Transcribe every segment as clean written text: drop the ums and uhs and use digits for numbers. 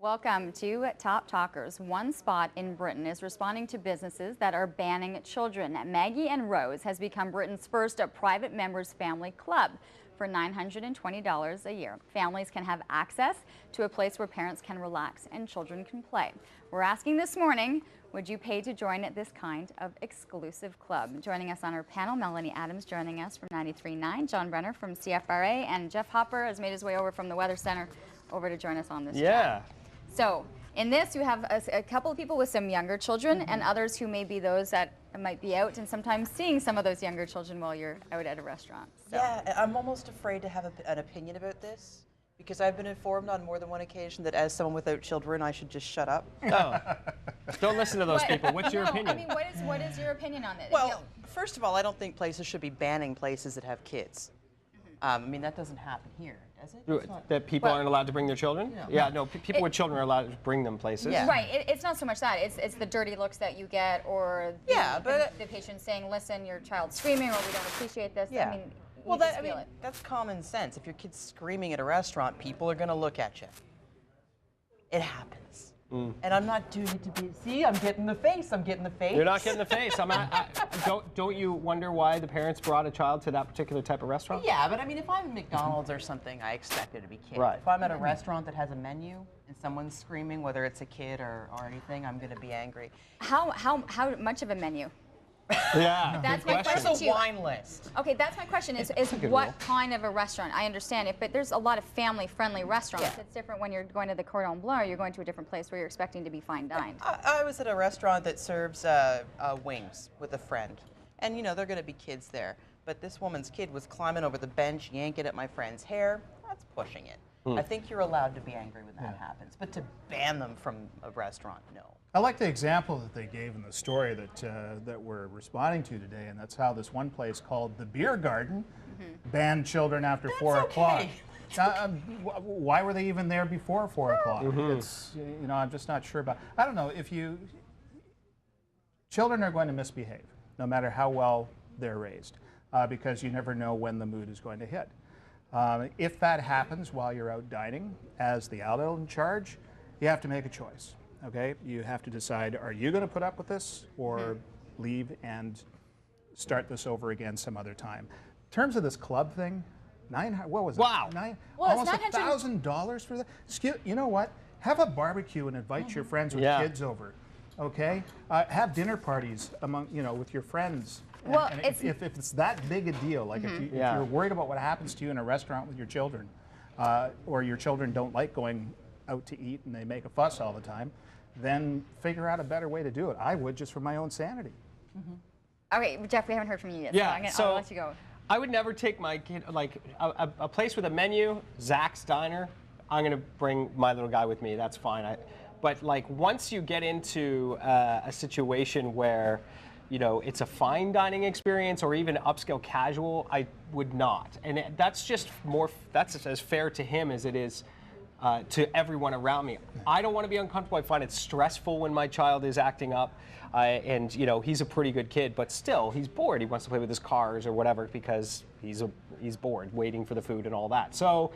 Welcome to Top Talkers. One spot in Britain is responding to businesses that are banning children. Maggie and Rose has become Britain's first private members family club. For $920 a year, families can have access to a place where parents can relax and children can play. We're asking this morning, would you pay to join this kind of exclusive club? Joining us on our panel, Melanie Adams joining us from 93.9, John Brenner from CFRA, and Jeff Hopper has made his way over from the Weather Center over to join us on this chat. So in this, you have a couple of people with some younger children and others who may be those that might be out and sometimes seeing some of those younger children while you're out at a restaurant. So. Yeah, I'm almost afraid to have an opinion about this because I've been informed on more than one occasion that as someone without children, I should just shut up. Oh, don't listen to those people. What's your opinion? I mean, what is your opinion on it? Well, first of all, I don't think places should be banning places that have kids. I mean, that doesn't happen here, does it? That people aren't allowed to bring their children? No. Yeah, no, people with children are allowed to bring them places. Yeah. Right, it's not so much that, it's the dirty looks that you get or the patient saying, listen, your child's screaming or we don't appreciate this. Yeah. I mean, well, that's common sense. If your kid's screaming at a restaurant, people are going to look at you. It happens. And I'm not doing it to be, see, I'm getting the face, You're not getting the face. Don't you wonder why the parents brought a child to that particular type of restaurant? Yeah, but I mean, if I'm at McDonald's or something, I expect it to be kids. Right. If I'm at a restaurant that has a menu and someone's screaming, whether it's a kid or anything, I'm going to be angry. How much of a menu? Yeah, That's my question. There's a wine list. Okay, that's my question is what kind of a restaurant? I understand it, but there's a lot of family-friendly restaurants. Yeah. It's different when you're going to the Cordon Bleu or you're going to a different place where you're expecting to be fine dined. I was at a restaurant that serves wings with a friend, and you know, they're going to be kids there. But this woman's kid was climbing over the bench, yanking at my friend's hair. That's pushing it. I think you're allowed to be angry when that happens, but to ban them from a restaurant, no. I like the example that they gave in the story that we're responding to today, and that's how this one place called the Beer Garden banned children after 4 o'clock. Why were they even there before 4 o'clock? It's, you know, I'm just not sure about. I don't know if children are going to misbehave, no matter how well they're raised, because you never know when the mood is going to hit. If that happens while you're out dining, as the adult in charge, you have to make a choice. Okay, you have to decide: are you going to put up with this, or leave and start this over again some other time? In terms of this club thing, what was it? Wow! Almost $1,000 for that. You know what? Have a barbecue and invite your friends with kids over. Okay, have dinner parties with your friends. Well, and if it's that big a deal, like if you're worried about what happens to you in a restaurant with your children, or your children don't like going out to eat and they make a fuss all the time, then figure out a better way to do it. I would, just for my own sanity. Okay, Jeff, we haven't heard from you yet, Yeah, so I'll let you go. I would never take my kid, like a place with a menu, Zach's Diner, I'm going to bring my little guy with me, that's fine. But like once you get into a situation where, you know, it's a fine dining experience or even upscale casual, I would not. And that's just that's as fair to him as it is to everyone around me. I don't want to be uncomfortable. I find it stressful when my child is acting up. And, you know, he's a pretty good kid, but still, he's bored. He wants to play with his cars or whatever because he's bored waiting for the food and all that. So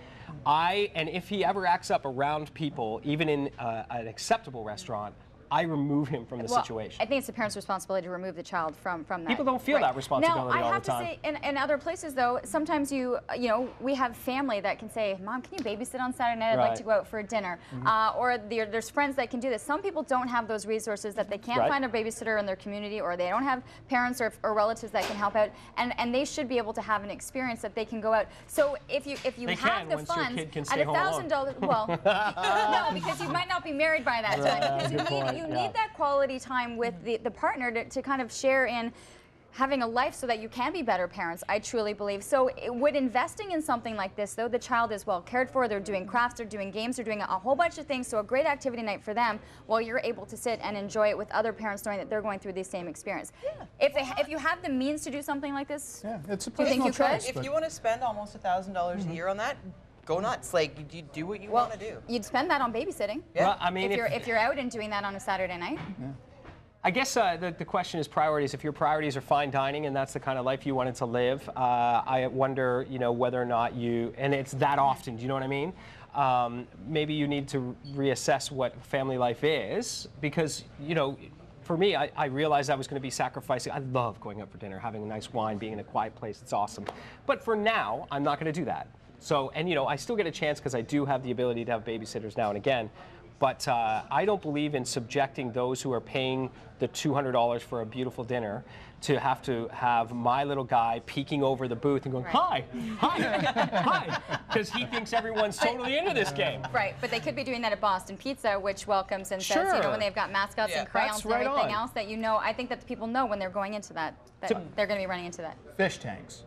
and if he ever acts up around people, even in an acceptable restaurant, I remove him from the situation. I think it's the parent's responsibility to remove the child from that. People don't feel that responsibility now, all the time. I have to say, in other places though, sometimes we have family that can say, Mom, can you babysit on Saturday night? I'd like to go out for dinner. Or there's friends that can do this. Some people don't have those resources, that they can't find a babysitter in their community, or they don't have parents or relatives that can help out, and they should be able to have an experience that they can go out. So if you have the funds at $1,000, well, no, because you might not be married by that time, because you need that quality time with the partner to kind of share in having a life so that you can be better parents, I truly believe. So would investing in something like this, though, the child is well cared for, they're doing crafts, they're doing games, they're doing a whole bunch of things, so a great activity night for them while you're able to sit and enjoy it with other parents knowing that they're going through the same experience. Yeah. If you have the means to do something like this, it's a do you think you could? If you want to spend almost $1,000 a year on that, go nuts. Like, you do what you want to do. You'd spend that on babysitting. Yeah. Well, I mean, if you're out and doing that on a Saturday night. I guess the question is priorities. If your priorities are fine dining and that's the kind of life you wanted to live, I wonder, whether or not and it's that often, do you know what I mean? Maybe you need to reassess what family life is because, for me, I realized I was going to be sacrificing. I love going out for dinner, having a nice wine, being in a quiet place. It's awesome. But for now, I'm not going to do that. So, and I still get a chance because I do have the ability to have babysitters now and again. But I don't believe in subjecting those who are paying the $200 for a beautiful dinner to have my little guy peeking over the booth and going, hi, hi, because he thinks everyone's totally into this game. Right, but they could be doing that at Boston Pizza, which welcomes and says, when they've got mascots and crayons and everything else that I think that the people know when they're going into that they're going to be running into that. Fish tanks.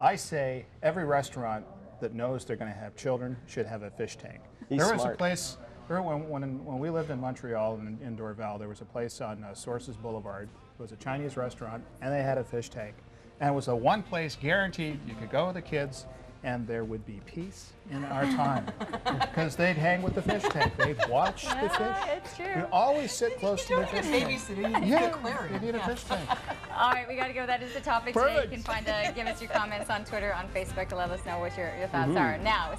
I say every restaurant that knows they're going to have children should have a fish tank. There was a place. When we lived in Montreal in Dorval, there was a place on Sources Boulevard. It was a Chinese restaurant, and they had a fish tank. And it was a one place guaranteed you could go with the kids, and there would be peace in our time. Because they'd hang with the fish tank. They'd watch the fish. It's true. You'd always sit close to the fish tank. Babysitter, You need a fish tank. All right, we got to go. That is the topic today. You can give us your comments on Twitter, on Facebook, to let us know what your thoughts are. Now.